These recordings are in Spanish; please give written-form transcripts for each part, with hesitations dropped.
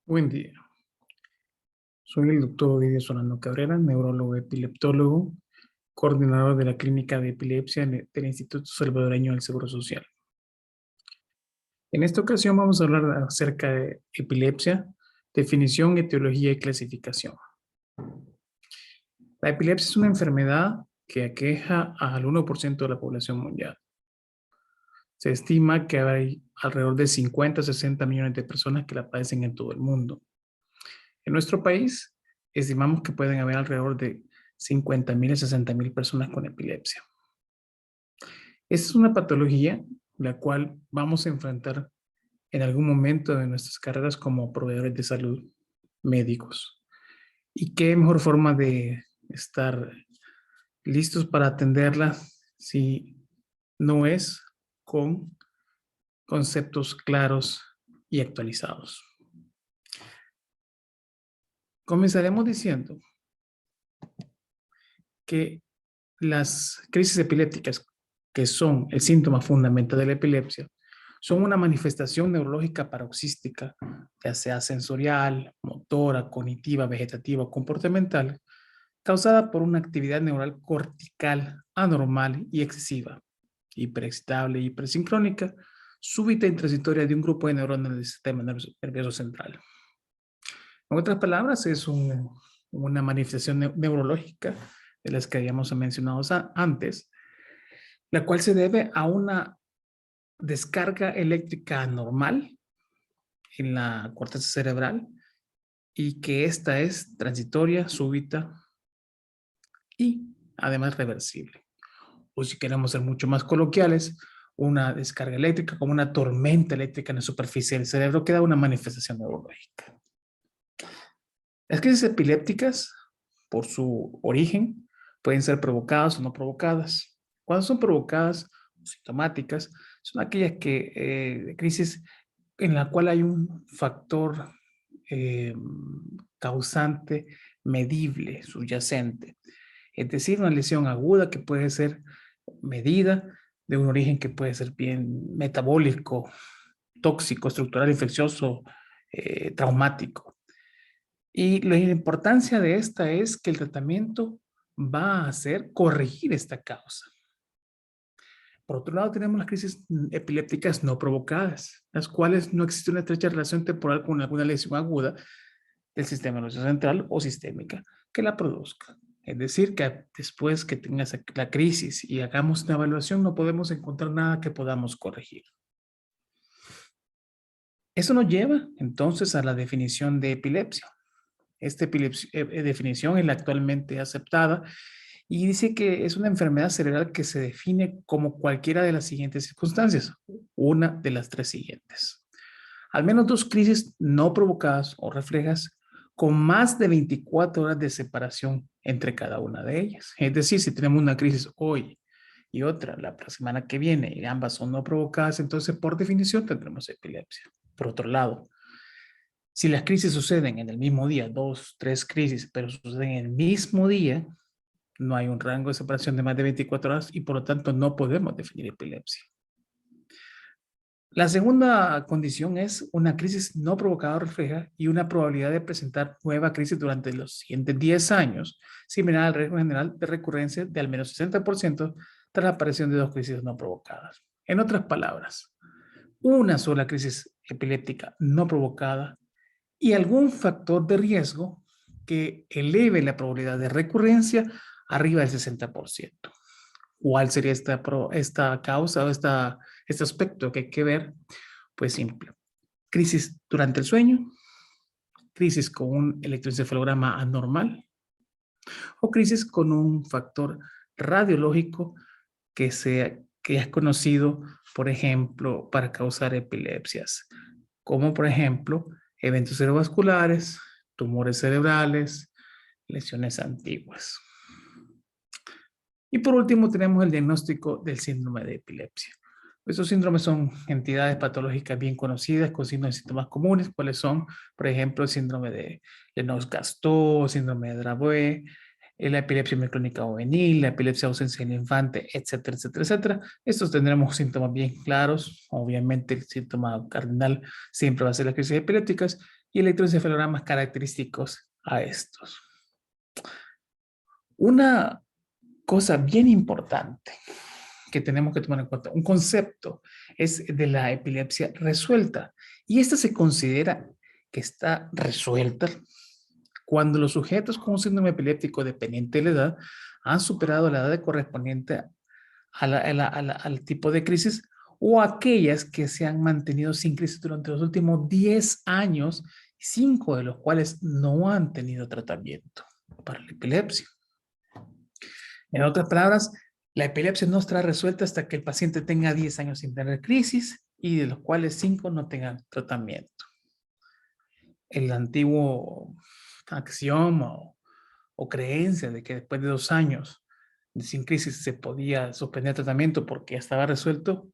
Buen día. Soy el doctor Ovidio Solano Cabrera, neurólogo epileptólogo, coordinador de la Clínica de Epilepsia del Instituto Salvadoreño del Seguro Social. En esta ocasión vamos a hablar acerca de epilepsia, definición, etiología y clasificación. La epilepsia es una enfermedad que aqueja al 1% de la población mundial. Se estima que hay alrededor de 50 a 60 millones de personas que la padecen en todo el mundo. En nuestro país, estimamos que pueden haber alrededor de 50,000 a 60,000 personas con epilepsia. Esta es una patología la cual vamos a enfrentar en algún momento de nuestras carreras como proveedores de salud, médicos. ¿Y qué mejor forma de estar listos para atenderla si no es con conceptos claros y actualizados? Comenzaremos diciendo que las crisis epilépticas, que son el síntoma fundamental de la epilepsia, son una manifestación neurológica paroxística, ya sea sensorial, motora, cognitiva, vegetativa o comportamental, causada por una actividad neural cortical anormal y excesiva, hiperexcitable y hipersincrónica, súbita y transitoria de un grupo de neuronas del sistema nervioso central. En otras palabras, es una manifestación neurológica de las que habíamos mencionado antes, la cual se debe a una descarga eléctrica anormal en la corteza cerebral y que esta es transitoria, súbita y además reversible. O si queremos ser mucho más coloquiales, una descarga eléctrica como una tormenta eléctrica en la superficie del cerebro que da una manifestación neurológica. Las crisis epilépticas, por su origen, pueden ser provocadas o no provocadas. Cuando son provocadas o sintomáticas, son aquellas crisis en la cual hay un factor causante medible, subyacente. Es decir, una lesión aguda que puede ser medida de un origen que puede ser bien metabólico, tóxico, estructural, infeccioso, traumático. Y la importancia de esta es que el tratamiento va a hacer corregir esta causa. Por otro lado, tenemos las crisis epilépticas no provocadas, las cuales no existe una estrecha relación temporal con alguna lesión aguda del sistema nervioso central o sistémica que la produzca. Es decir, que después que tengas la crisis y hagamos una evaluación, no podemos encontrar nada que podamos corregir. Eso nos lleva entonces a la definición de epilepsia. Esta definición es la actualmente aceptada y dice que es una enfermedad cerebral que se define como cualquiera de las siguientes circunstancias, una de las tres siguientes. Al menos dos crisis no provocadas o reflejas con más de 24 horas de separación entre cada una de ellas. Es decir, si tenemos una crisis hoy y otra la semana que viene y ambas son no provocadas, entonces por definición tendremos epilepsia. Por otro lado, si las crisis suceden en el mismo día, dos, tres crisis, pero suceden en el mismo día, no hay un rango de separación de más de 24 horas y por lo tanto no podemos definir epilepsia. La segunda condición es una crisis no provocada o refleja y una probabilidad de presentar nueva crisis durante los siguientes 10 años, similar al riesgo general de recurrencia de al menos 60% tras la aparición de dos crisis no provocadas. En otras palabras, una sola crisis epiléptica no provocada y algún factor de riesgo que eleve la probabilidad de recurrencia arriba del 60%. ¿Cuál sería esta causa o este aspecto que hay que ver? Pues simple. Crisis durante el sueño, crisis con un electroencefalograma anormal o crisis con un factor radiológico que es conocido, por ejemplo, para causar epilepsias, como por ejemplo eventos cerebrovasculares, tumores cerebrales, lesiones antiguas. Y por último tenemos el diagnóstico del síndrome de epilepsia. Estos síndromes son entidades patológicas bien conocidas con signos y síntomas comunes, cuáles son, por ejemplo, el síndrome de Lennox-Gastaut, síndrome de Dravet, la epilepsia micrónica juvenil, la epilepsia ausencia del infante, etcétera, etcétera, etcétera. Estos tendremos síntomas bien claros. Obviamente el síntoma cardinal siempre va a ser las crisis epilépticas y electroencefalogramas característicos a estos. Una cosa bien importante que tenemos que tomar en cuenta, un concepto, es de la epilepsia resuelta. Y esta se considera que está resuelta cuando los sujetos con un síndrome epiléptico dependiente de la edad han superado la edad correspondiente al tipo de crisis, o aquellas que se han mantenido sin crisis durante los últimos 10 años, 5 de los cuales no han tenido tratamiento para la epilepsia. En otras palabras, la epilepsia no estará resuelta hasta que el paciente tenga 10 años sin tener crisis y de los cuales 5 no tengan tratamiento. El antiguo axioma o creencia de que después de 2 años sin crisis se podía suspender tratamiento porque ya estaba resuelto,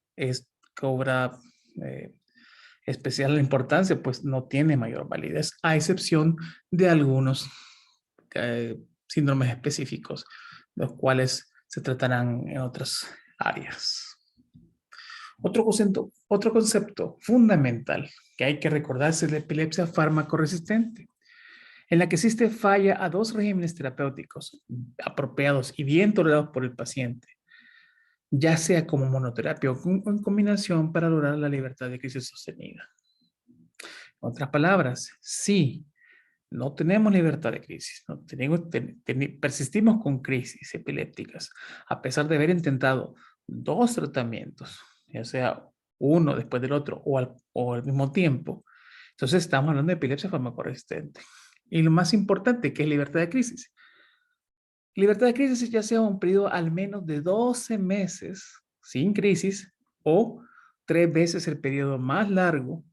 cobra especial importancia, pues no tiene mayor validez, a excepción de algunos síndromes específicos, los cuales se tratarán en otras áreas. Otro concepto fundamental que hay que recordarse es la epilepsia farmacoresistente, en la que existe falla a 2 regímenes terapéuticos apropiados y bien tolerados por el paciente, ya sea como monoterapia o en combinación para lograr la libertad de crisis sostenida. En otras palabras, sí, no tenemos libertad de crisis, no persistimos con crisis epilépticas, a pesar de haber intentado 2 tratamientos, ya sea uno después del otro o al mismo tiempo. Entonces estamos hablando de epilepsia farmacoresistente. Y lo más importante, que es libertad de crisis. Libertad de crisis ya sea un periodo al menos de 12 meses sin crisis o 3 veces el periodo más largo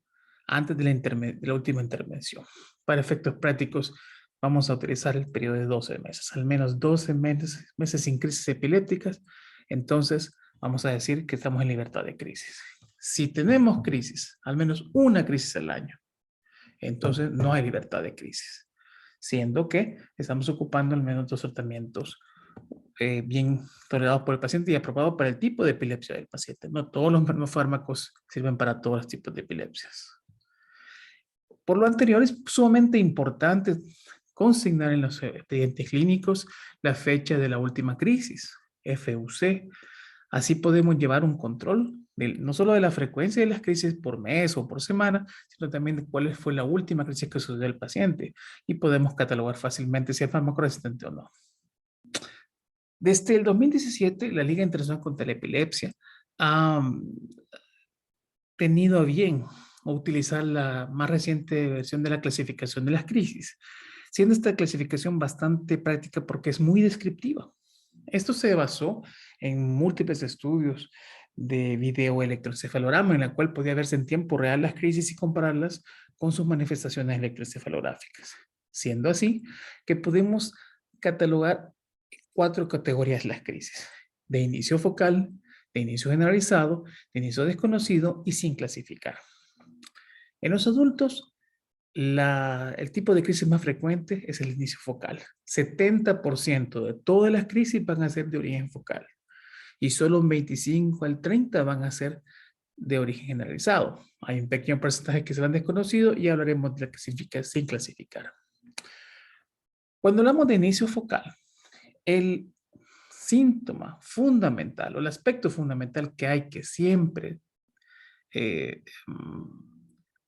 antes de la última intervención. Para efectos prácticos, vamos a utilizar el periodo de 12 meses, al menos 12 meses sin crisis epilépticas. Entonces, vamos a decir que estamos en libertad de crisis. Si tenemos crisis, al menos una crisis al año, entonces no hay libertad de crisis, siendo que estamos ocupando al menos 2 tratamientos bien tolerados por el paciente y aprobados para el tipo de epilepsia del paciente. No todos los fármacos sirven para todos los tipos de epilepsias. Por lo anterior, es sumamente importante consignar en los expedientes clínicos la fecha de la última crisis, FUC. Así podemos llevar un control no solo de la frecuencia de las crisis por mes o por semana, sino también de cuál fue la última crisis que sucedió al paciente y podemos catalogar fácilmente si es fármaco resistente o no. Desde el 2017, la Liga Internacional contra la Epilepsia ha tenido a bien utilizar la más reciente versión de la clasificación de las crisis, siendo esta clasificación bastante práctica porque es muy descriptiva. Esto se basó en múltiples estudios de video electroencefalograma, en la cual podía verse en tiempo real las crisis y compararlas con sus manifestaciones electroencefalográficas. Siendo así que podemos catalogar 4 categorías las crisis: de inicio focal, de inicio generalizado, de inicio desconocido y sin clasificar. En los adultos, el tipo de crisis más frecuente es el inicio focal. 70% de todas las crisis van a ser de origen focal y solo un 25 al 30 van a ser de origen generalizado. Hay un pequeño porcentaje que serán desconocidos y hablaremos de la clasificación sin clasificar. Cuando hablamos de inicio focal, el síntoma fundamental o el aspecto fundamental que hay que siempre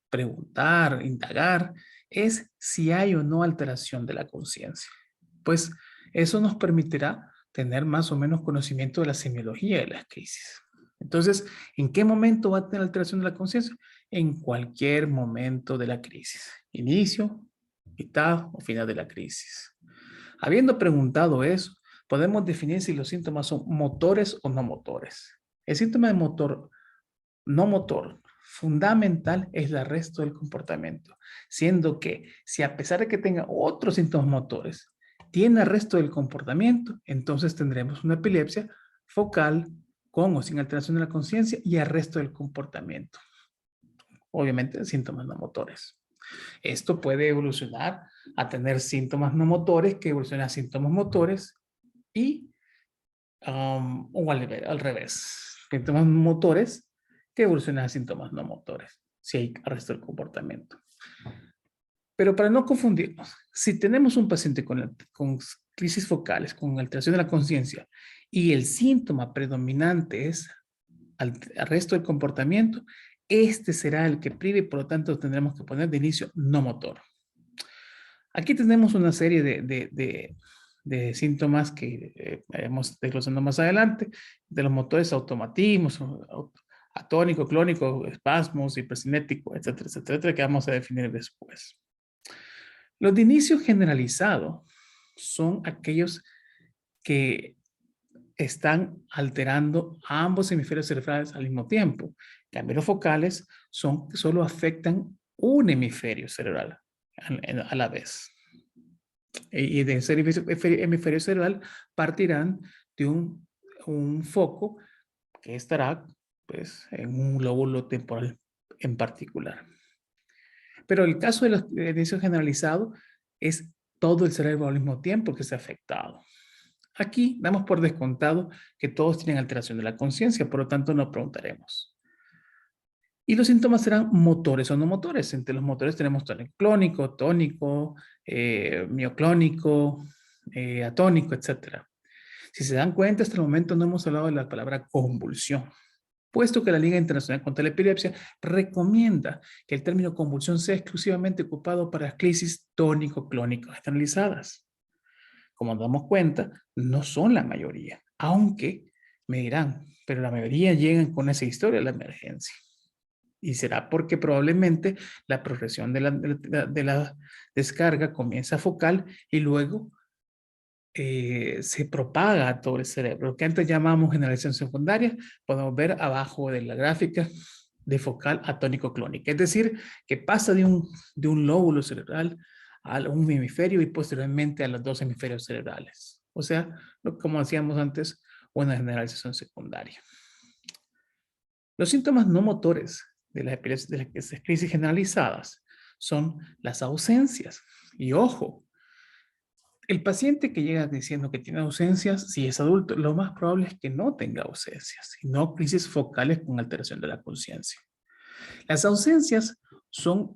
preguntar, indagar, es si hay o no alteración de la conciencia. Pues eso nos permitirá tener más o menos conocimiento de la semiología de las crisis. Entonces, ¿en qué momento va a tener alteración de la conciencia? En cualquier momento de la crisis. Inicio, mitad o final de la crisis. Habiendo preguntado eso, podemos definir si los síntomas son motores o no motores. El síntoma de motor, no motor, fundamental es el arresto del comportamiento, siendo que si a pesar de que tenga otros síntomas motores, tiene arresto del comportamiento, entonces tendremos una epilepsia focal con o sin alteración de la conciencia y arresto del comportamiento. Obviamente, síntomas no motores. Esto puede evolucionar a tener síntomas no motores que evolucionan a síntomas motores y o al revés, síntomas motores que evolucionan a síntomas no motores, si hay arresto del comportamiento. Pero para no confundirnos, si tenemos un paciente con crisis focales, con alteración de la conciencia, y el síntoma predominante es arresto del comportamiento, este será el que prive y por lo tanto tendremos que poner de inicio no motor. Aquí tenemos una serie de síntomas que iremos desglosando más adelante, de los motores automatismos, atónico, clónico, espasmos, hipercinético, etcétera, etcétera, que vamos a definir después. Los de inicio generalizado son aquellos que están alterando a ambos hemisferios cerebrales al mismo tiempo. En cambio, los focales son que solo afectan un hemisferio cerebral a la vez. Y de ese hemisferio cerebral partirán de un foco que estará pues, en un lóbulo temporal en particular. Pero el caso del inicio generalizado es todo el cerebro al mismo tiempo que está afectado. Aquí damos por descontado que todos tienen alteración de la conciencia, por lo tanto no preguntaremos. Y los síntomas serán motores o no motores. Entre los motores tenemos clónico, tónico, mioclónico, atónico, etc. Si se dan cuenta, hasta el momento no hemos hablado de la palabra convulsión, puesto que la Liga Internacional contra la Epilepsia recomienda que el término convulsión sea exclusivamente ocupado para crisis tónico-clónicas generalizadas. Como nos damos cuenta, no son la mayoría, aunque me dirán, pero la mayoría llegan con esa historia de la emergencia. Y será porque probablemente la progresión de la descarga comienza focal y luego se propaga a todo el cerebro. Lo que antes llamamos generalización secundaria, podemos ver abajo de la gráfica de focal a tónico-clónica. Es decir, que pasa de un lóbulo cerebral a un hemisferio y posteriormente a los dos hemisferios cerebrales. O sea, como decíamos antes, una generalización secundaria. Los síntomas no motores de las crisis generalizadas son las ausencias. Y ojo, el paciente que llega diciendo que tiene ausencias, si es adulto, lo más probable es que no tenga ausencias, sino crisis focales con alteración de la conciencia. Las ausencias son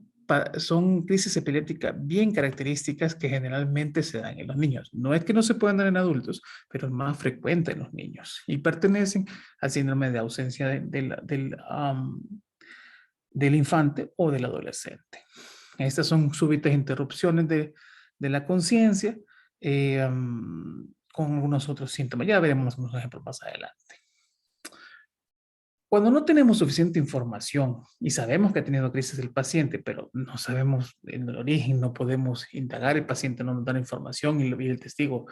crisis epilépticas bien características que generalmente se dan en los niños. No es que no se puedan dar en adultos, pero es más frecuente en los niños y pertenecen al síndrome de ausencia del infante o del adolescente. Estas son súbitas interrupciones de la conciencia con algunos otros síntomas. Ya veremos unos ejemplos más adelante. Cuando no tenemos suficiente información y sabemos que ha tenido crisis el paciente, pero no sabemos el origen, no podemos indagar, el paciente no nos da la información y el testigo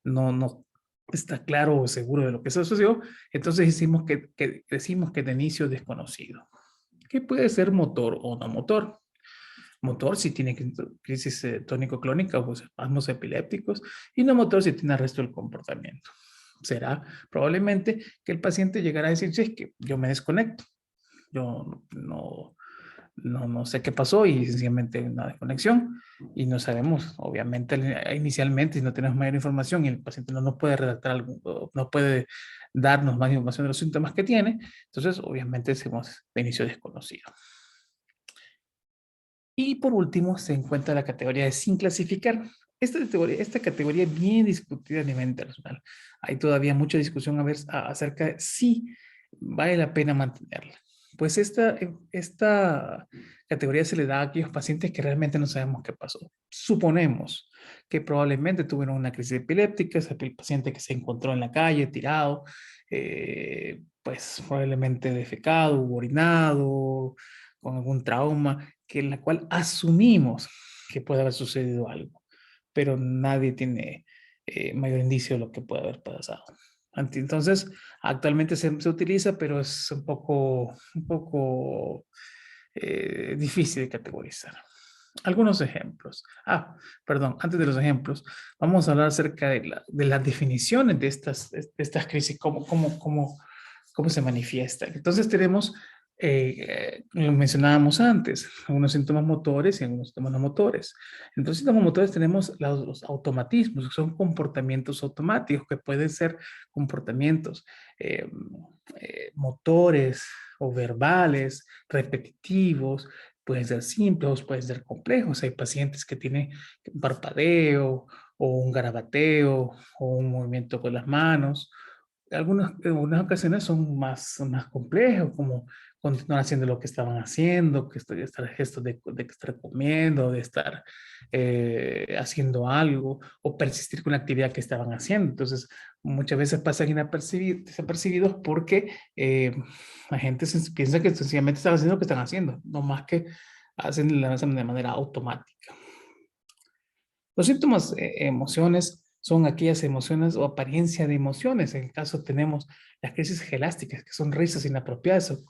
no está claro o seguro de lo que se sucedió, entonces decimos que de inicio desconocido. ¿Qué puede ser motor o no motor? Motor si tiene crisis tónico-clónica o espasmos epilépticos, y no motor si tiene arresto del comportamiento. Será probablemente que el paciente llegará a decir, sí, es que yo me desconecto, yo no sé qué pasó y sencillamente una desconexión y no sabemos, obviamente inicialmente, si no tenemos mayor información y el paciente no nos puede redactar algo, no puede darnos más información de los síntomas que tiene, entonces obviamente decimos de inicio desconocido. Y por último se encuentra la categoría de sin clasificar. Esta categoría es bien discutida a nivel internacional. Hay todavía mucha discusión acerca de si vale la pena mantenerla. Pues esta categoría se le da a aquellos pacientes que realmente no sabemos qué pasó. Suponemos que probablemente tuvieron una crisis epiléptica, es el paciente que se encontró en la calle tirado, pues probablemente defecado, orinado, con algún trauma, en la cual asumimos que puede haber sucedido algo, pero nadie tiene mayor indicio de lo que puede haber pasado. Entonces, actualmente se utiliza, pero es un poco difícil de categorizar. Algunos ejemplos. Perdón, antes de los ejemplos, vamos a hablar acerca de las definiciones de estas crisis, cómo se manifiestan. Entonces tenemos Lo mencionábamos antes, algunos síntomas motores y algunos síntomas no motores. En los síntomas motores tenemos los automatismos, que son comportamientos automáticos, que pueden ser comportamientos eh, motores o verbales, repetitivos, pueden ser simples o pueden ser complejos. Hay pacientes que tienen un parpadeo o un garabateo o un movimiento con las manos. En algunas ocasiones son más complejos, como continuar haciendo lo que estaban haciendo, que estar gestos de estar comiendo, de estar haciendo algo, o persistir con la actividad que estaban haciendo. Entonces, muchas veces pasan desapercibidos porque la gente piensa que sencillamente están haciendo lo que están haciendo, no más que hacen de manera automática. Los síntomas, emociones, son aquellas emociones o apariencia de emociones. En el caso tenemos las crisis gelásticas, que son risas inapropiadas, o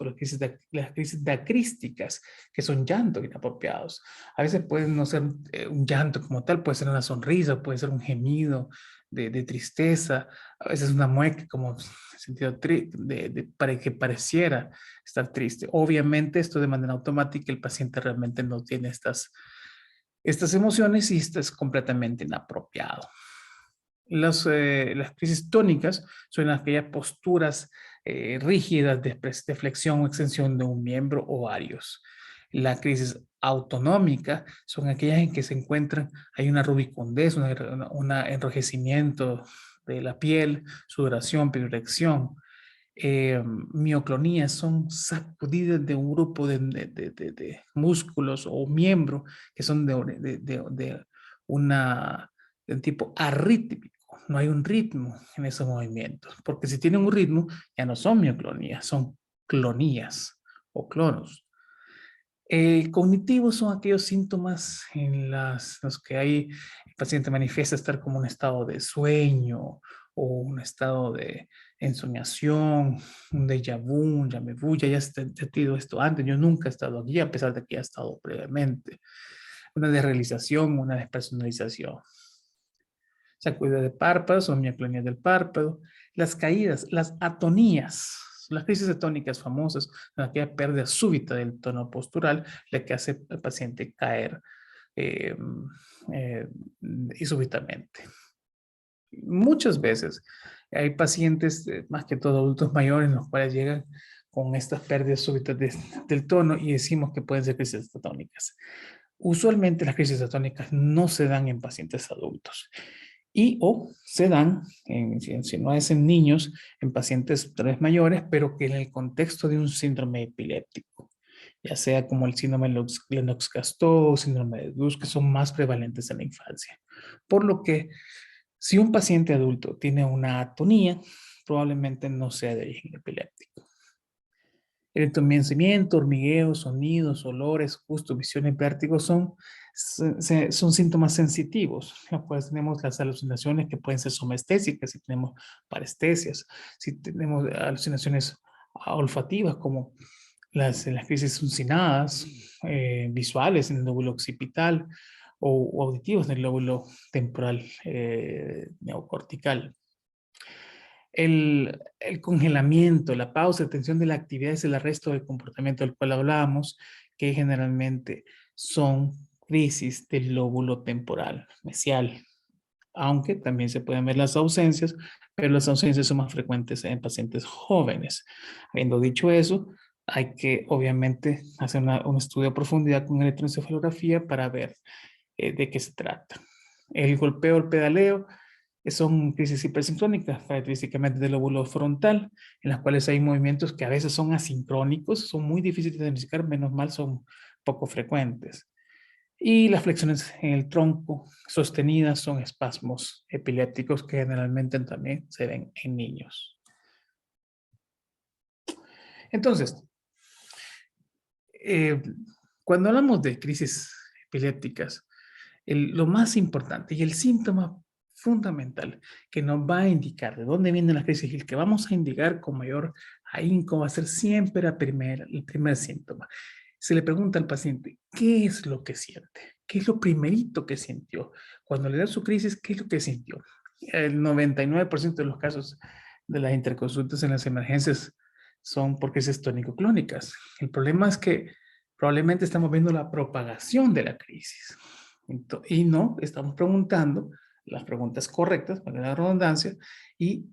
las crisis dacrísticas, que son llantos inapropiados. A veces pueden no ser un llanto como tal, puede ser una sonrisa, puede ser un gemido de tristeza, a veces una mueca como en sentido para que pareciera estar triste. Obviamente esto de manera automática el paciente realmente no tiene estas emociones y esto es completamente inapropiado. Las crisis tónicas son aquellas posturas rígidas de flexión o extensión de un miembro o varios. La crisis autonómica son aquellas en que se encuentran, hay una rubicundez, un enrojecimiento de la piel, sudoración, pirorección. Mioclonías son sacudidas de un grupo de músculos o miembros que son una, de un tipo arrítmico. No hay un ritmo en esos movimientos, porque si tienen un ritmo, ya no son mioclonías, son clonías o clonos. Cognitivos son aquellos síntomas en los que el paciente manifiesta estar como un estado de sueño o un estado de ensoñación, un déjà vu, un jamais vu. Ya he sentido esto antes, yo nunca he estado aquí a pesar de que he estado previamente. Una desrealización, una despersonalización. Sacudidas de párpados o mioclonía del párpado. Las caídas, las atonías, las crisis atónicas famosas, aquella pérdida súbita del tono postural, la que hace al paciente caer eh, eh, y súbitamente. Muchas veces hay pacientes, más que todo adultos mayores, los cuales llegan con estas pérdidas súbitas del tono y decimos que pueden ser crisis atónicas. Usualmente las crisis atónicas no se dan en pacientes adultos y o se dan, si no es en niños, en pacientes tal vez mayores, pero que en el contexto de un síndrome epiléptico, ya sea como el síndrome de Lennox-Gastaut o síndrome de Dux, que son más prevalentes en la infancia. Por lo que, si un paciente adulto tiene una atonía, probablemente no sea de origen epiléptico. El entumecimiento, hormigueo, sonidos, olores, gusto, visión y vértigo son síntomas sensitivos. Pues tenemos las alucinaciones que pueden ser somestésicas, si tenemos parestesias, si tenemos alucinaciones olfativas como las crisis sucinadas, visuales en el lóbulo occipital o auditivos en el lóbulo temporal neocortical. El congelamiento, la pausa, tensión de la actividad es el arresto del comportamiento del cual hablábamos, que generalmente son crisis del lóbulo temporal mesial, aunque también se pueden ver las ausencias, pero las ausencias son más frecuentes en pacientes jóvenes. Habiendo dicho eso, hay que obviamente hacer un estudio a profundidad con electroencefalografía para ver de qué se trata. El golpeo, el pedaleo, son crisis hipersincrónicas, característicamente del lóbulo frontal, en las cuales hay movimientos que a veces son asincrónicos, son muy difíciles de identificar, menos mal son poco frecuentes. Y las flexiones en el tronco sostenidas son espasmos epilépticos que generalmente también se ven en niños. Entonces, eh, cuando hablamos de crisis epilépticas, lo más importante y el síntoma fundamental que nos va a indicar de dónde vienen las crisis y el que vamos a indicar con mayor ahínco va a ser siempre el primer síntoma. Se le pregunta al paciente, ¿qué es lo que siente? ¿Qué es lo primerito que sintió? Cuando le da su crisis, ¿qué es lo que sintió? El 99% de los casos de las interconsultas en las emergencias son por crisis tónico-clónicas. El problema es que probablemente estamos viendo la propagación de la crisis. Y no estamos preguntando las preguntas correctas, para la redundancia, y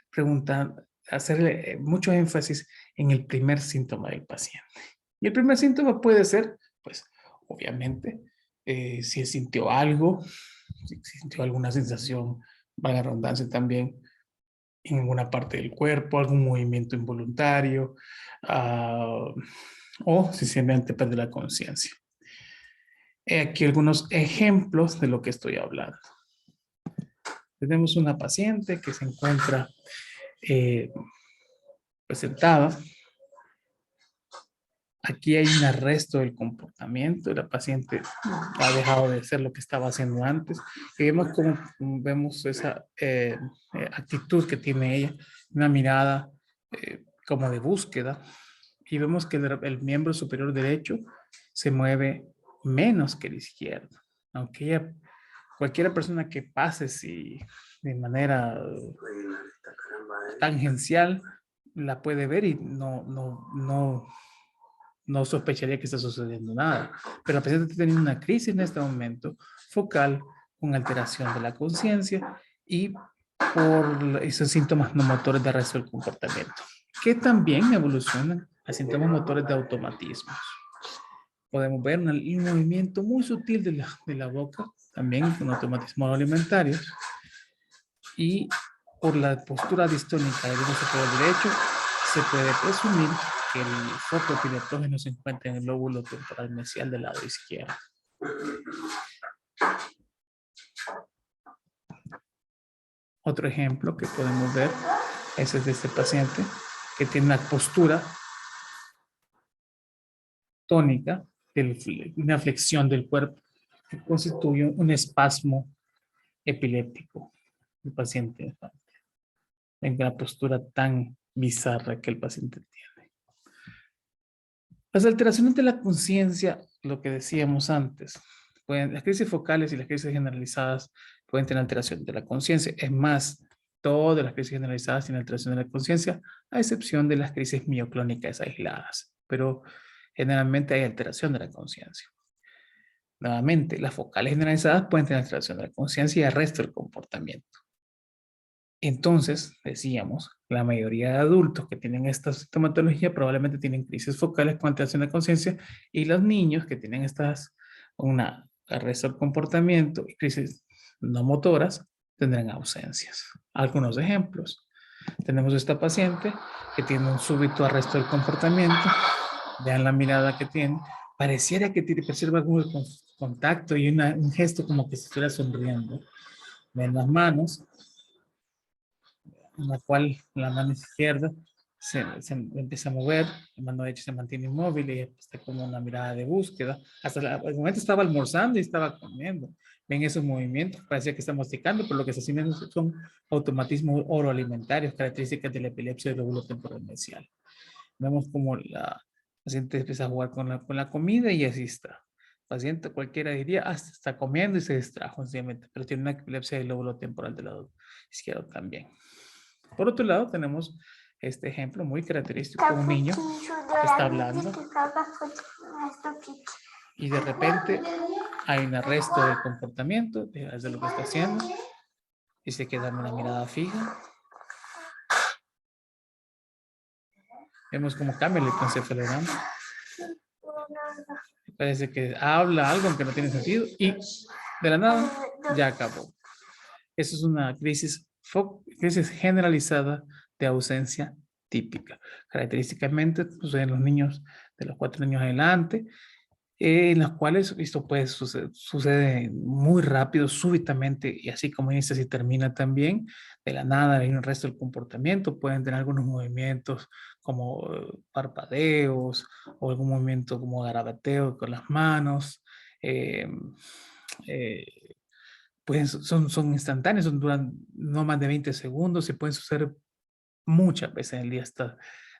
preguntar, hacerle mucho énfasis en el primer síntoma del paciente. Y el primer síntoma puede ser, pues, obviamente, si sintió algo, si sintió alguna sensación, valga la redundancia también, en alguna parte del cuerpo, algún movimiento involuntario, o si simplemente pierde la conciencia. Aquí algunos ejemplos de lo que estoy hablando. Tenemos una paciente que se encuentra presentada. Aquí hay un arresto del comportamiento. La paciente ha dejado de ser lo que estaba haciendo antes. Y vemos como vemos esa actitud que tiene ella, una mirada como de búsqueda. Y vemos que el miembro superior derecho se mueve menos que el izquierdo. Aunque ella, cualquier persona que pase si de manera tangencial la puede ver y no sospecharía que está sucediendo nada. Pero la paciente está teniendo una crisis en este momento focal con alteración de la conciencia y por esos síntomas no motores de arresto del comportamiento, que también evolucionan a síntomas motores de automatismos. Podemos ver un movimiento muy sutil de la boca, también con automatismos alimentarios, y por la postura distónica del miembro superior derecho, se puede presumir que el foco epileptógeno se encuentra en el lóbulo temporal mesial del lado izquierdo. Otro ejemplo que podemos ver es el de este paciente que tiene una postura tónica, una flexión del cuerpo que constituye un espasmo epiléptico del paciente en la postura tan bizarra que el paciente tiene. Las alteraciones de la conciencia, lo que decíamos antes, las crisis focales y las crisis generalizadas pueden tener alteración de la conciencia. Es más, todas las crisis generalizadas tienen alteración de la conciencia, a excepción de las crisis mioclónicas aisladas. Pero generalmente hay alteración de la conciencia. Nuevamente, las focales generalizadas pueden tener alteración de la conciencia y arresto del comportamiento. Entonces, decíamos, la mayoría de adultos que tienen esta sintomatología probablemente tienen crisis focales con alteración de conciencia, y los niños que tienen una arresto del comportamiento y crisis no motoras tendrán ausencias. Algunos ejemplos. Tenemos esta paciente que tiene un súbito arresto del comportamiento. Vean la mirada que tiene. Pareciera que percibe algún contacto y un gesto como que se estuviera sonriendo. Ven las manos, en la cual la mano izquierda se empieza a mover, la mano derecha se mantiene inmóvil y está como una mirada de búsqueda. Hasta el momento estaba almorzando y estaba comiendo. Ven esos movimientos, parecía que está masticando, pero lo que se está haciendo son automatismos oroalimentarios, características de la epilepsia del lóbulo temporal mesial. Vemos como la paciente empieza a jugar con la comida y así está. Paciente cualquiera diría, hasta está comiendo y se distrajo sencillamente, pero tiene una epilepsia del lóbulo temporal del lado izquierdo también. Por otro lado, tenemos este ejemplo muy característico, un niño que está hablando y de repente hay un arresto del comportamiento, de lo que está haciendo, y se queda en una mirada fija. Vemos cómo cambia el electroencefalograma. Parece que habla algo aunque no tiene sentido y de la nada ya acabó. Eso es una crisis generalizada de ausencia típica. Característicamente sucede en los niños de los 4 años adelante, en las cuales esto puede sucede muy rápido, súbitamente, y así como inicia, así termina también. De la nada hay un resto del comportamiento, pueden tener algunos movimientos como parpadeos o algún movimiento como garabateo con las manos. Eh, eh, pues son instantáneos, duran no más de 20 segundos y pueden suceder muchas veces en el día, hasta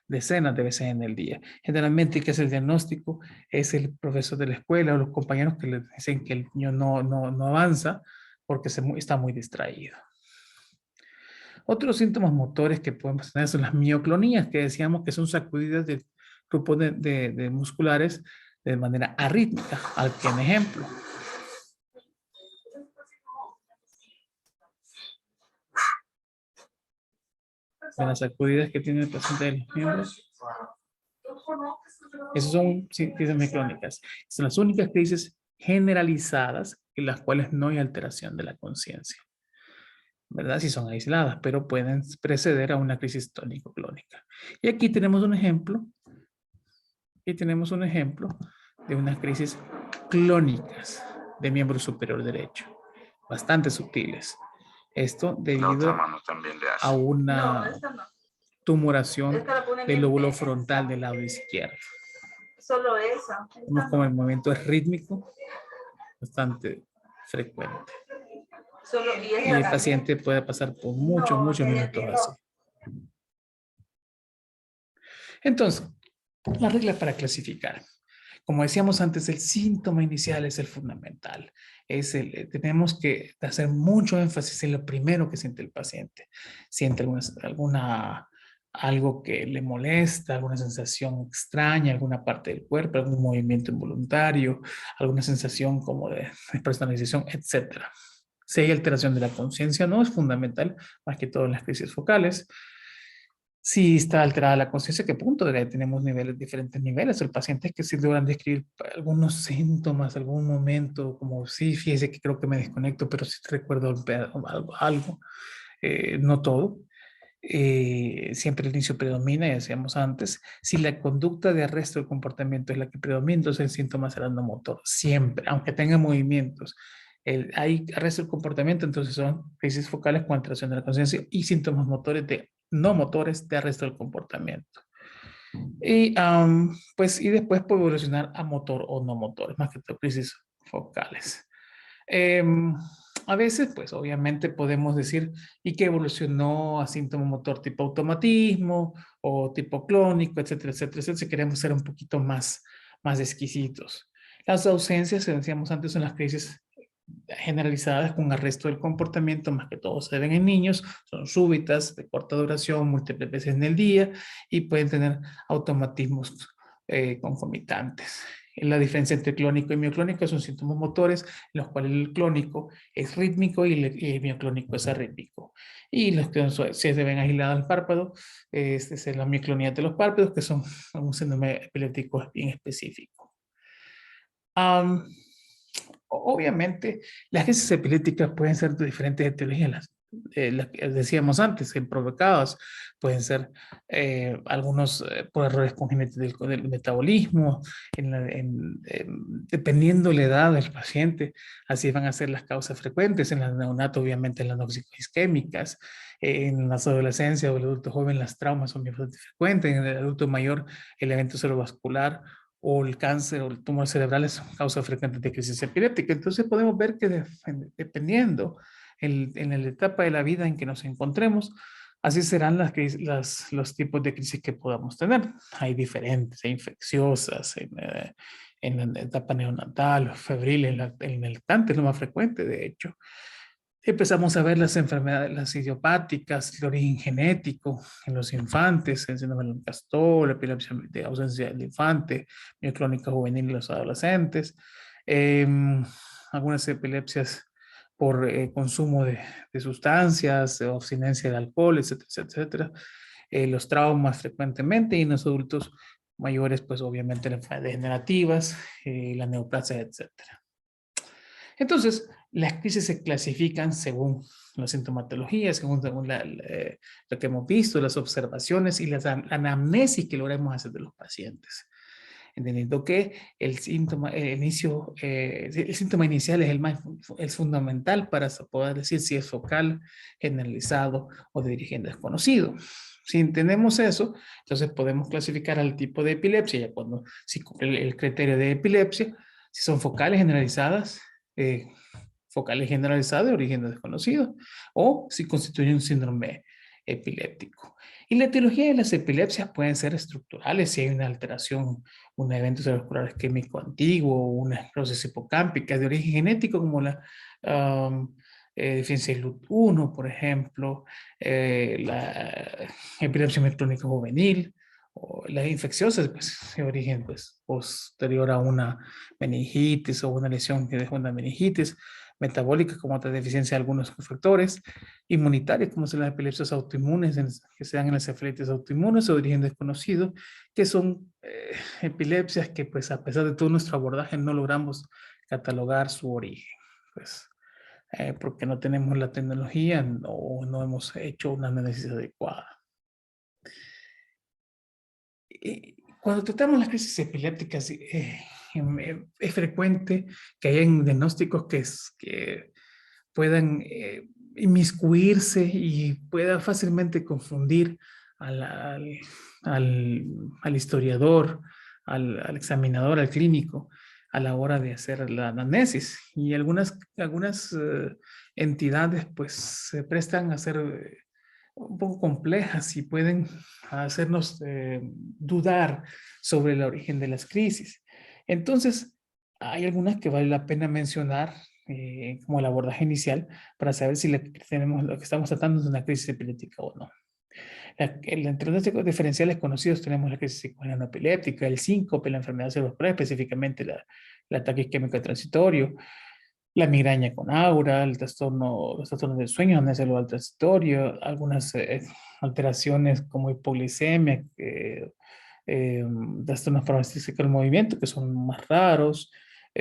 decenas de veces en el día. Generalmente, ¿qué es el diagnóstico? Es el profesor de la escuela o los compañeros que le dicen que el niño no avanza porque está muy distraído. Otros síntomas motores que podemos tener son las mioclonías, que decíamos que son sacudidas del grupo de musculares de manera arrítmica. Aquí un ejemplo. De las sacudidas que tiene el paciente de los miembros. Esas son crisis miclónicas. Son las únicas crisis generalizadas en las cuales no hay alteración de la conciencia, ¿verdad? Si son aisladas, pero pueden preceder a una crisis tónico-clónica. Y aquí tenemos un ejemplo, de unas crisis clónicas de miembro superior derecho, bastante sutiles. Esto debido a una tumoración del lóbulo frontal del lado izquierdo. Solo esa. Vemos como el movimiento es rítmico, bastante frecuente. Y el paciente puede pasar por muchos minutos así. Entonces, las reglas para clasificar. Como decíamos antes, el síntoma inicial es el fundamental. Tenemos que hacer mucho énfasis en lo primero que siente el paciente. Siente algo que le molesta, alguna sensación extraña, alguna parte del cuerpo, algún movimiento involuntario, alguna sensación como de personalización, etc. Si hay alteración de la conciencia, no es fundamental, más que todo en las crisis focales. Si está alterada la conciencia, ¿qué punto? Tenemos diferentes niveles. El paciente es que si logran describir algunos síntomas, algún momento, como sí, fíjese que creo que me desconecto, pero sí recuerdo algo, no todo. Siempre el inicio predomina, ya decíamos antes. Si la conducta de arresto del comportamiento es la que predomina, entonces el síntoma será no motor, siempre, aunque tenga movimientos. Hay arresto del comportamiento, entonces son crisis focales con alteración de la conciencia y síntomas motores no motores de arresto del comportamiento. Y, y después puede evolucionar a motor o no motores, más que todo crisis focales. A veces, pues obviamente podemos decir, y que evolucionó a síntoma motor tipo automatismo o tipo clónico, etcétera, etcétera, etcétera, si queremos ser un poquito más exquisitos. Las ausencias, que decíamos antes, son las crisis generalizadas con arresto del comportamiento, más que todo se ven en niños, son súbitas, de corta duración, múltiples veces en el día y pueden tener automatismos concomitantes. La diferencia entre clónico y mioclónico son síntomas motores, en los cuales el clónico es rítmico y el mioclónico es arrítmico. Y los que se ven aislados al párpado, este es la mioclonía de los párpados, que son un síndrome epiléptico bien específico. Obviamente, las crisis epilépticas pueden ser de diferentes etiologías. Las que decíamos antes, provocadas, pueden ser algunos por errores congénitos del metabolismo, dependiendo la edad del paciente, así van a ser las causas frecuentes. En el neonato, obviamente, las noxicoisquémicas, en las adolescencias o el adulto joven, las traumas son bien frecuentes, en el adulto mayor, el evento cerebrovascular o el cáncer o el tumor cerebral es causa frecuente de crisis epiléptica. Entonces podemos ver que dependiendo en la etapa de la vida en que nos encontremos, así serán los tipos de crisis que podamos tener. Hay diferentes, hay infecciosas, en la etapa neonatal, febril, en el lactante es lo más frecuente, de hecho. Empezamos a ver las enfermedades, las idiopáticas, de origen genético en los infantes, el síndrome del Castor, la epilepsia de ausencia del infante, mioclónica juvenil en los adolescentes, eh, algunas epilepsias por consumo de sustancias, de abstinencia de alcohol, etcétera, etcétera. Los traumas frecuentemente y en los adultos mayores, pues obviamente las enfermedades degenerativas, la neoplasia, etcétera. Entonces, las crisis se clasifican según la sintomatología, según lo que hemos visto, las observaciones y la anamnesis que logramos hacer de los pacientes. Entendiendo que el síntoma inicial es fundamental para poder decir si es focal, generalizado o de origen desconocido. Si entendemos eso, entonces podemos clasificar al tipo de epilepsia, ya cuando si cumple el criterio de epilepsia, si son focales generalizadas, focales generalizadas de origen desconocido, o si constituye un síndrome epiléptico. Y la etiología de las epilepsias pueden ser estructurales, si hay una alteración, un evento cerebrovascular isquémico antiguo, una esclerosis hipocámpica de origen genético, como deficiencia de LUT1, por ejemplo, la epilepsia micrónica juvenil, o las infecciosas, pues, de origen pues, posterior a una meningitis o una lesión que dejó una meningitis, metabólica como otra deficiencia de algunos factores, inmunitarias como son las epilepsias autoinmunes que se dan en las encefalitis autoinmunes o de origen desconocido, que son epilepsias que pues a pesar de todo nuestro abordaje no logramos catalogar su origen, pues porque no tenemos la tecnología o no hemos hecho una análisis adecuada. Cuando tratamos las crisis epilépticas, es frecuente que hayan diagnósticos que puedan inmiscuirse y pueda fácilmente confundir al, al, al historiador, al examinador, al clínico, a la hora de hacer la anamnesis. Y algunas entidades pues se prestan a ser un poco complejas y pueden hacernos dudar sobre el origen de las crisis. Entonces, hay algunas que vale la pena mencionar como el abordaje inicial para saber si lo que estamos tratando es una crisis epiléptica o no. Entre los diferenciales conocidos tenemos la crisis psicoanopiléptica, el síncope, la enfermedad cerebral, específicamente el ataque isquémico transitorio, la migraña con aura, los trastornos del sueño, amnesia global transitorio, algunas alteraciones como hipoglicemia, trastornos paroxísticos del movimiento, que son más raros,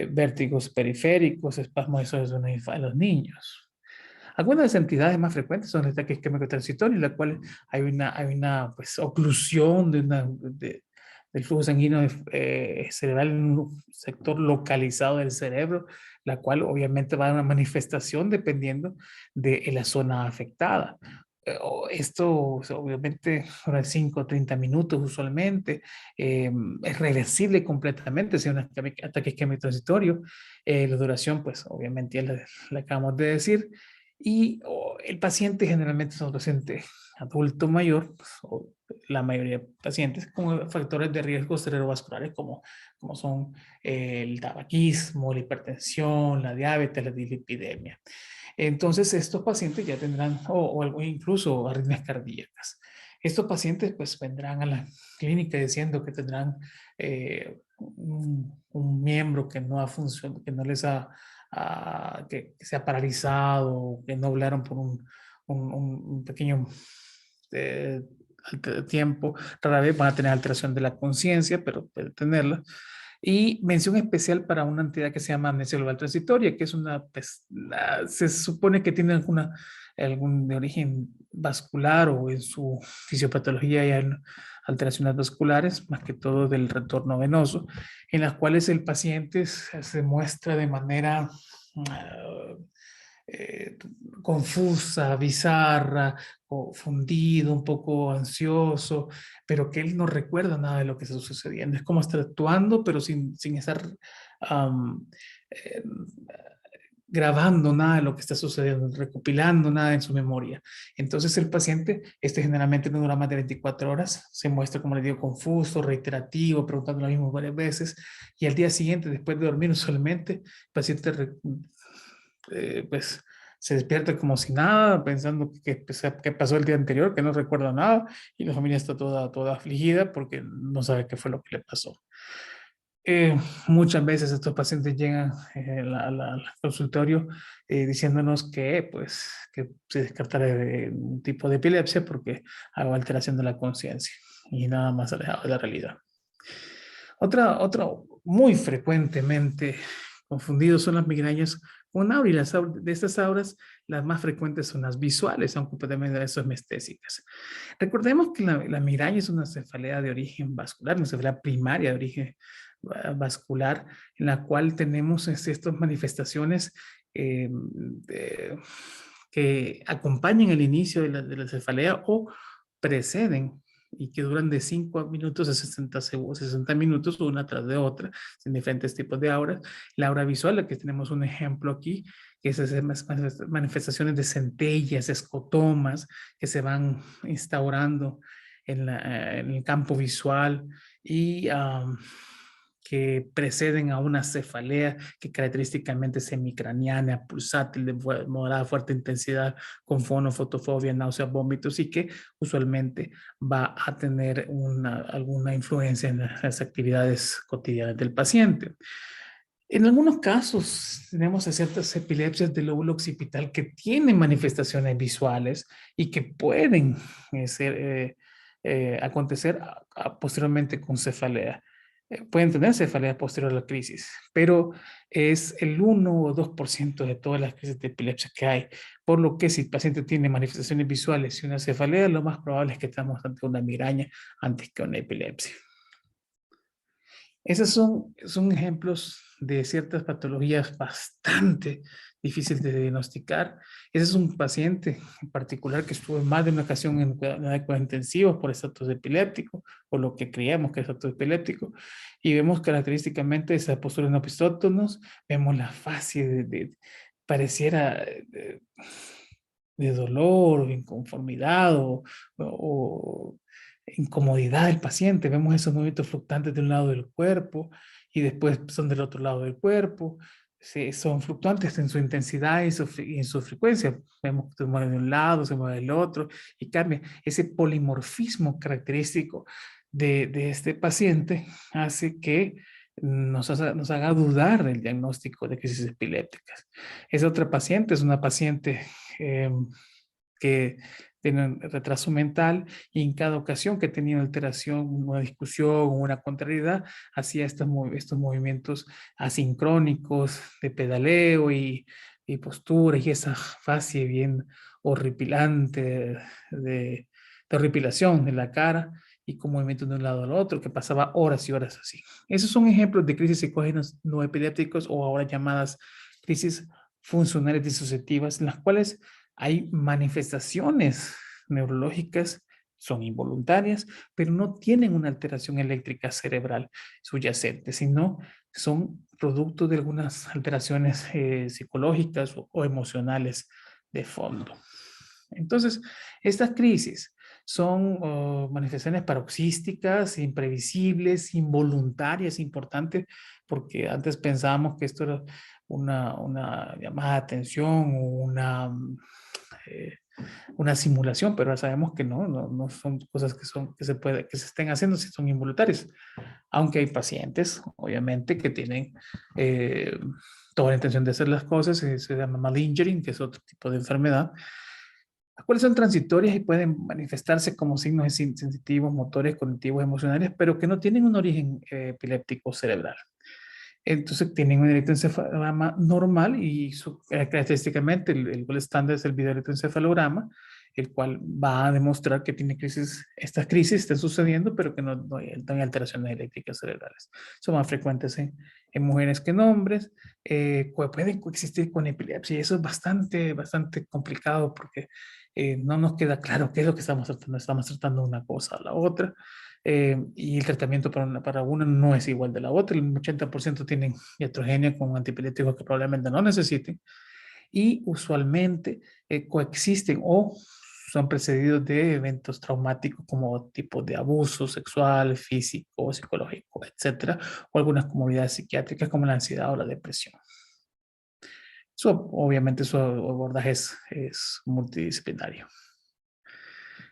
vértigos periféricos, espasmos de los niños. Algunas de las entidades más frecuentes son el ataque isquémico transitorio, en la cual hay una pues, oclusión del flujo sanguíneo cerebral en un sector localizado del cerebro, la cual obviamente va a dar una manifestación dependiendo de la zona afectada. Esto obviamente dura 5 o 30 minutos usualmente, es reversible completamente si es un ataque isquémico transitorio. La duración, pues obviamente ya la acabamos de decir, y el paciente generalmente es un paciente adulto mayor, pues, o la mayoría de pacientes con factores de riesgo cerebrovasculares como son el tabaquismo, la hipertensión, la diabetes, la dislipidemia. Entonces, estos pacientes ya tendrán, o incluso arritmias cardíacas. Estos pacientes pues vendrán a la clínica diciendo que tendrán un miembro que no ha funcionado, que no les ha, que se ha paralizado, que no hablaron por un pequeño eh, tiempo. Rara vez van a tener alteración de la conciencia, pero puede tenerla. Y mención especial para una entidad que se llama amnesia global transitoria, que es pues, se supone que tiene algún de origen vascular o en su fisiopatología hay alteraciones vasculares, más que todo del retorno venoso, en las cuales el paciente se muestra de manera eh, confusa, bizarra, confundido, un poco ansioso, pero que él no recuerda nada de lo que está sucediendo. Es como estar actuando, pero sin estar um, eh, grabando nada de lo que está sucediendo, recopilando nada en su memoria. Entonces el paciente, generalmente no dura más de 24 horas, se muestra, como le digo, confuso, reiterativo, preguntando lo mismo varias veces, y al día siguiente, después de dormir usualmente, el paciente pues se despierta como si nada, pensando que pasó el día anterior, que no recuerda nada, y la familia está toda afligida porque no sabe qué fue lo que le pasó. Muchas veces estos pacientes llegan al consultorio diciéndonos pues, que se descartará de un tipo de epilepsia porque hay alteración de la conciencia y nada más alejado de la realidad. Otra muy frecuentemente confundidos son las migrañas con aura, y de estas auras las más frecuentes son las visuales, aunque también son mestésicas. Recordemos que la migraña es una cefalea de origen vascular, una cefalea primaria de origen vascular, en la cual tenemos estas manifestaciones que acompañan el inicio de la cefalea o preceden y que duran de 5 minutos a 60 minutos una tras de otra, en diferentes tipos de auras. La aura visual, la que tenemos un ejemplo aquí, que es esas manifestaciones de centellas, escotomas, que se van instaurando en el campo visual y que preceden a una cefalea que característicamente es semicraniana, pulsátil, de moderada fuerte intensidad, con fono, fotofobia, náuseas, vómitos y que usualmente va a tener alguna influencia en las actividades cotidianas del paciente. En algunos casos tenemos ciertas epilepsias del lóbulo occipital que tienen manifestaciones visuales y que pueden acontecer posteriormente con cefalea. Pueden tener cefalea posterior a la crisis, pero es el 1 o 2% de todas las crisis de epilepsia que hay. Por lo que si el paciente tiene manifestaciones visuales y una cefalea, lo más probable es que estamos ante una migraña antes que una epilepsia. Esos son ejemplos de ciertas patologías bastante difíciles de diagnosticar. Ese es un paciente en particular que estuvo en más de una ocasión en cuidados intensivos por estatus epiléptico, o lo que creíamos que es estatus epiléptico, y vemos característicamente esa postura en opistótonos, vemos la fase pareciera de dolor o inconformidad o incomodidad del paciente. Vemos esos movimientos fluctuantes de un lado del cuerpo y después son del otro lado del cuerpo. Son fluctuantes en su intensidad y en su frecuencia. Vemos que se mueve de un lado, se mueve del otro y cambia. Ese polimorfismo característico de este paciente hace que nos haga dudar del diagnóstico de crisis epilépticas. Esa otra paciente es una paciente eh, que tienen retraso mental y en cada ocasión que tenía alteración, una discusión, una contrariedad, hacía estos movimientos asincrónicos de pedaleo y postura y esa fase bien horripilante de horripilación de la cara y con movimientos de un lado al otro que pasaba horas y horas así. Esos son ejemplos de crisis psicógenas no epilépticos o ahora llamadas crisis funcionales disociativas en las cuales hay manifestaciones neurológicas, son involuntarias, pero no tienen una alteración eléctrica cerebral subyacente, sino son producto de algunas alteraciones psicológicas o emocionales de fondo. Entonces, estas crisis son manifestaciones paroxísticas, imprevisibles, involuntarias, importantes, porque antes pensábamos que esto era una llamada de atención o eh, una simulación, pero ahora sabemos que no son cosas que se estén haciendo si son involuntarias. Aunque hay pacientes, obviamente, que tienen toda la intención de hacer las cosas, se llama malingering, que es otro tipo de enfermedad, las cuales son transitorias y pueden manifestarse como signos sensitivos, motores, cognitivos, emocionales, pero que no tienen un origen epiléptico cerebral. Entonces tienen un electroencefalograma normal y característicamente el gold estándar es el videoelectroencefalograma, el cual va a demostrar que tiene estas crisis están sucediendo, pero que no hay alteraciones eléctricas cerebrales. Son más frecuentes en mujeres que en hombres, pueden coexistir con epilepsia y eso es bastante complicado porque no nos queda claro qué es lo que estamos tratando una cosa o la otra. Y el tratamiento para una no es igual de la otra. El 80% tienen iatrogenia con antipiréticos que probablemente no necesiten y usualmente coexisten o son precedidos de eventos traumáticos como tipo de abuso sexual, físico, psicológico, etcétera, o algunas comorbilidades psiquiátricas como la ansiedad o la depresión. Obviamente su abordaje es multidisciplinario.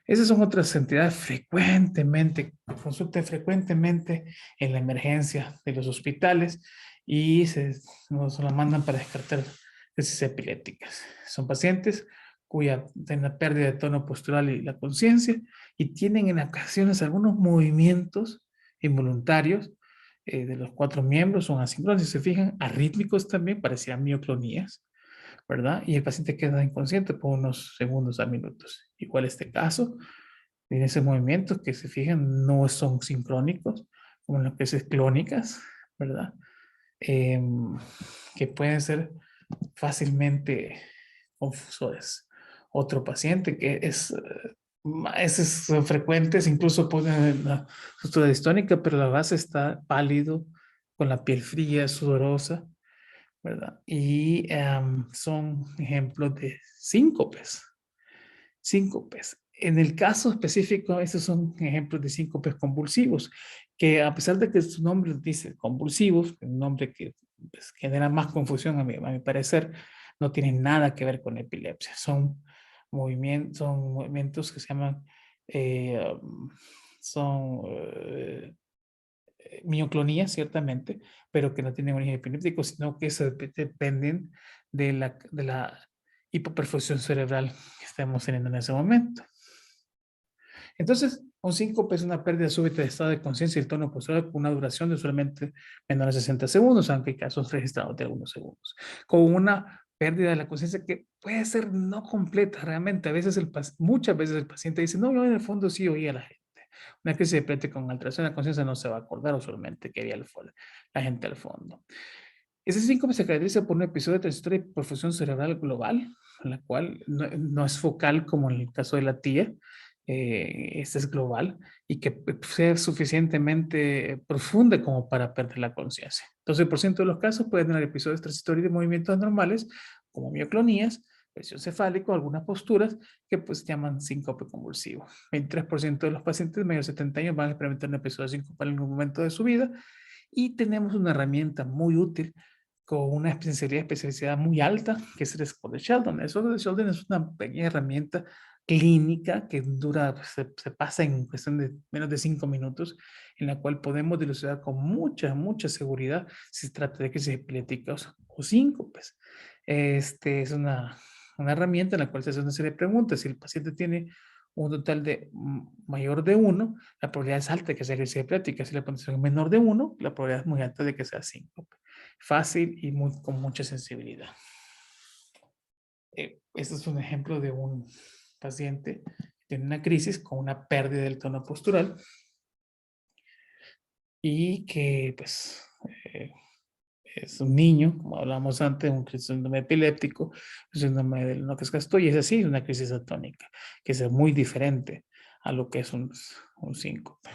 Esas son otras entidades frecuentemente, consultan frecuentemente en la emergencia de los hospitales y nos la mandan para descartar crisis epilépticas. Son pacientes cuya tienen la pérdida de tono postural y la conciencia y tienen en ocasiones algunos movimientos involuntarios de los 4 miembros, son asíncronos, si se fijan, arrítmicos también, parecían mioclonías, ¿verdad? Y el paciente queda inconsciente por unos segundos a minutos. Igual este caso, en esos movimientos que se fijan no son sincrónicos, como las veces clónicas, ¿verdad? Eh, que pueden ser fácilmente confusores. Otro paciente que son frecuentes, incluso ponen la postura distónica, pero la base está pálido, con la piel fría, sudorosa, ¿verdad? Y son ejemplos de síncopes. Síncopes. En el caso específico, estos son ejemplos de síncopes convulsivos, que a pesar de que su nombre dice convulsivos, un nombre que pues, genera más confusión a mi parecer, no tienen nada que ver con epilepsia. Son movimientos que se llaman, eh, son mioclonías, ciertamente, pero que no tienen origen epiléptico, sino que se dependen de la hipoperfusión cerebral que estamos teniendo en ese momento. Entonces, un síncope es una pérdida súbita de estado de conciencia y el tono postural con una duración de usualmente menor a 60 segundos, aunque hay casos registrados de algunos segundos. Con una pérdida de la conciencia que puede ser no completa realmente. A veces muchas veces el paciente dice, no, yo en el fondo sí oía a la gente. Una crisis de epilepsia con alteración de la conciencia no se va a acordar usualmente que había la gente al fondo. Ese síncope se caracteriza por un episodio transitorio de perfusión cerebral global, la cual no es focal como en el caso de la tía, esta es global y que sea suficientemente profunda como para perder la conciencia. 12% de los casos pueden tener episodios transitorios de movimientos anormales, como mioclonías, presión cefálica, algunas posturas que pues llaman síncope convulsivo. 23% de los pacientes mayores de 70 años van a experimentar un episodio de síncope en algún momento de su vida y tenemos una herramienta muy útil con una especialidad muy alta, que es el score de Sheldon. El score de Sheldon es una pequeña herramienta clínica que dura, se pasa en cuestión de menos de 5 minutos, en la cual podemos dilucidar con mucha seguridad si se trata de crisis epilépticas o síncopes. Es una herramienta en la cual se hace una serie de preguntas. Si el paciente tiene un total de mayor de 1, la probabilidad es alta de que sea crisis epiléptica. Si la puntuación es menor de 1, la probabilidad es muy alta de que sea síncope. Fácil y con mucha sensibilidad. Este es un ejemplo de un paciente que tiene una crisis con una pérdida del tono postural y que pues es un niño, como hablamos antes, un síndrome epiléptico, un síndrome del no cascasto, y es así, una crisis atónica, que es muy diferente a lo que es un síncope.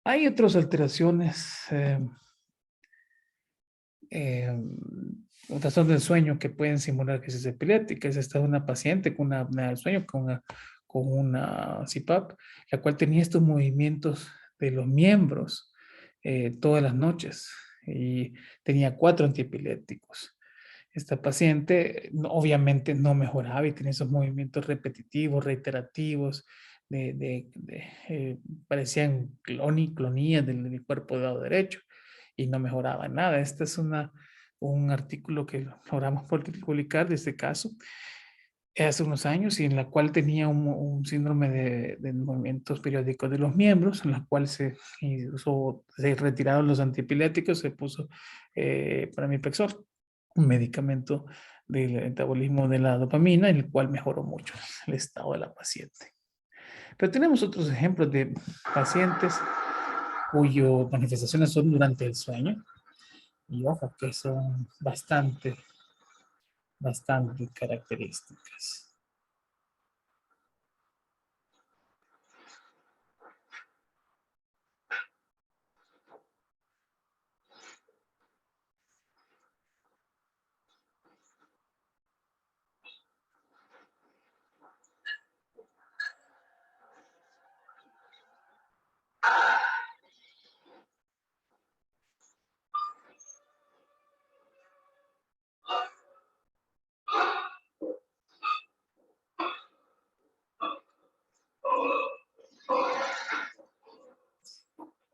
Hay otras alteraciones, un trastorno del sueño que pueden simular crisis epilépticas. Esta es una paciente con una apnea del sueño, con una CPAP, la cual tenía estos movimientos de los miembros todas las noches y tenía 4 antiepilépticos. Esta paciente obviamente no mejoraba y tenía esos movimientos repetitivos, reiterativos, parecían clonías del cuerpo del lado derecho y no mejoraba nada. Este es un artículo que logramos publicar de este caso hace unos años y en la cual tenía un síndrome de movimientos periódicos de los miembros, en la cual se retiraron los antiepilépticos, se puso pramipexol, un medicamento del metabolismo de la dopamina, en el cual mejoró mucho el estado de la paciente. Pero tenemos otros ejemplos de pacientes cuyas manifestaciones son durante el sueño y ojo que son bastante características.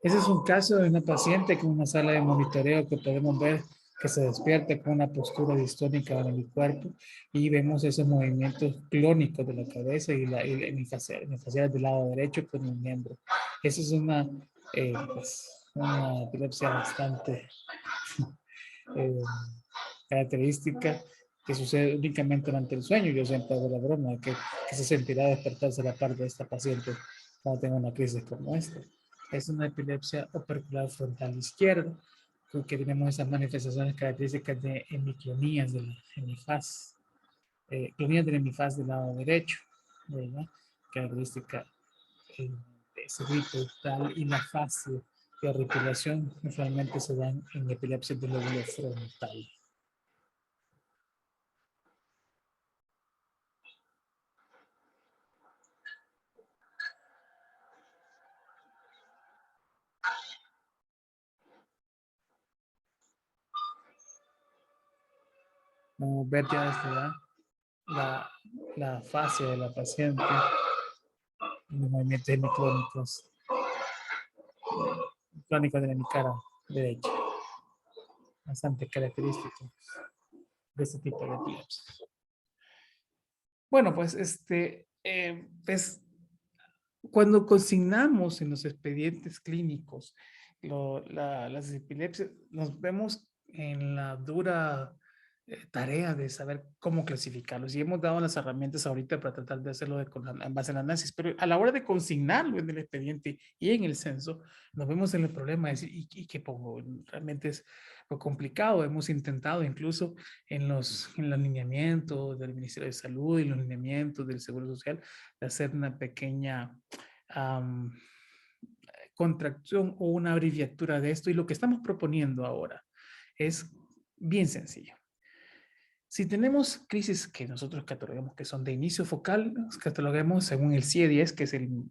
Ese es un caso de una paciente con una sala de monitoreo que podemos ver que se despierta con una postura distónica en el cuerpo y vemos esos movimientos clónicos de la cabeza y la hemifacial del lado derecho con el miembro. Esa es una epilepsia bastante eh, característica que sucede únicamente durante el sueño. Yo siempre hago la broma que se sentirá despertarse la parte de esta paciente cuando tenga una crisis como esta. Es una epilepsia opercular frontal izquierda, que tenemos esas manifestaciones características de hemiclonías del hemifaz, clonías del hemifaz del lado derecho, ¿verdad? Característica de ese rito tal y la fase de articulación usualmente se dan en epilepsia del lóbulo frontal. Vamos a ver ya desde la fase de la paciente, los movimientos hemiclónicos, clónicos de mi cara derecha, bastante característicos de este tipo de epilepsia. Bueno, pues cuando consignamos en los expedientes clínicos las epilepsias, nos vemos en la dura tarea de saber cómo clasificarlos. Y hemos dado las herramientas ahorita para tratar de hacerlo en base al análisis, pero a la hora de consignarlo en el expediente y en el censo, nos vemos en el problema de decir, ¿y qué pongo? Realmente es lo complicado. Hemos intentado incluso en el alineamiento del Ministerio de Salud y los lineamientos del Seguro Social de hacer una pequeña um, contracción o una abreviatura de esto. Y lo que estamos proponiendo ahora es bien sencillo. Si tenemos crisis que nosotros catalogamos que son de inicio focal, los catalogamos según el CIE-10, que es el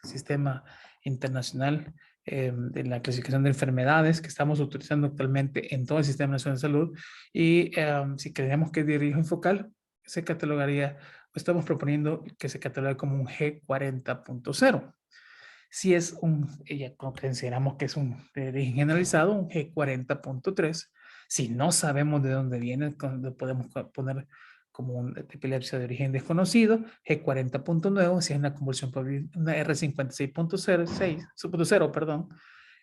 sistema internacional de la clasificación de enfermedades que estamos utilizando actualmente en todo el Sistema Nacional de Salud. Y si creemos que es de origen focal, se catalogaría, estamos proponiendo que se catalogue como un G40.0. Si es ya consideramos que es un de origen generalizado, un G40.3. Si no sabemos de dónde viene, podemos poner como una epilepsia de origen desconocido, G40.9, si es una convulsión, una R56.0, perdón,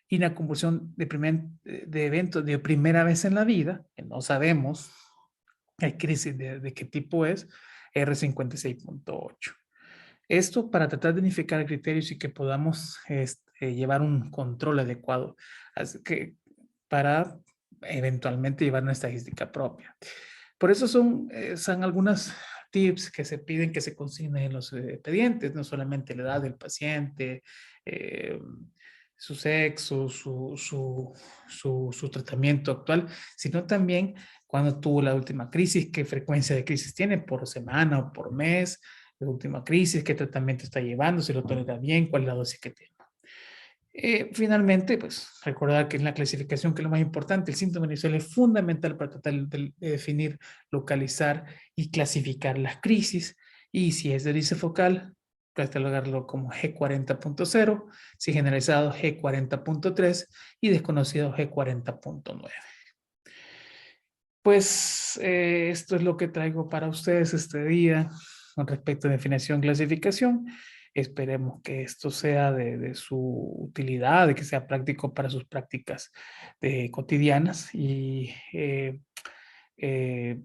y una convulsión de evento de primera vez en la vida, que no sabemos, hay crisis de qué tipo es, R56.8. Esto para tratar de unificar criterios y que podamos llevar un control adecuado para eventualmente llevar una estadística propia. Por eso son algunas tips que se piden que se consignen en los expedientes, no solamente la edad del paciente, su sexo, su tratamiento actual, sino también cuando tuvo la última crisis, qué frecuencia de crisis tiene por semana o por mes, la última crisis, qué tratamiento está llevando, si lo tolera bien, cuál es la dosis que tiene. Finalmente, pues recordar que en la clasificación, que es lo más importante, el síntoma inicial es fundamental para tratar de definir, localizar y clasificar las crisis. Y si es de origen focal, catalogarlo como G40.0, si generalizado G40.3 y desconocido G40.9. Pues esto es lo que traigo para ustedes este día con respecto a definición y clasificación. Esperemos que esto sea de su utilidad, de que sea práctico para sus prácticas cotidianas y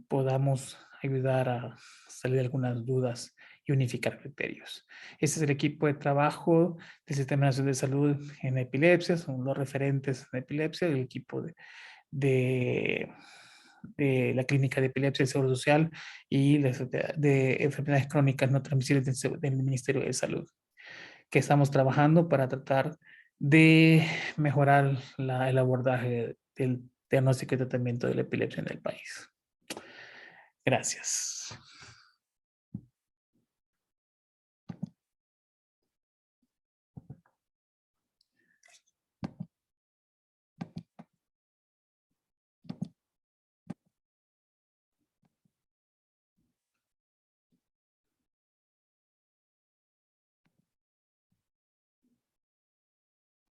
podamos ayudar a salir de algunas dudas y unificar criterios. Este es el equipo de trabajo del Sistema Nacional de Salud en Epilepsia, son los referentes en epilepsia, el equipo de la Clínica de Epilepsia del Seguro Social y de enfermedades crónicas no transmisibles del Ministerio de Salud, que estamos trabajando para tratar de mejorar el abordaje del diagnóstico y tratamiento de la epilepsia en el país. Gracias.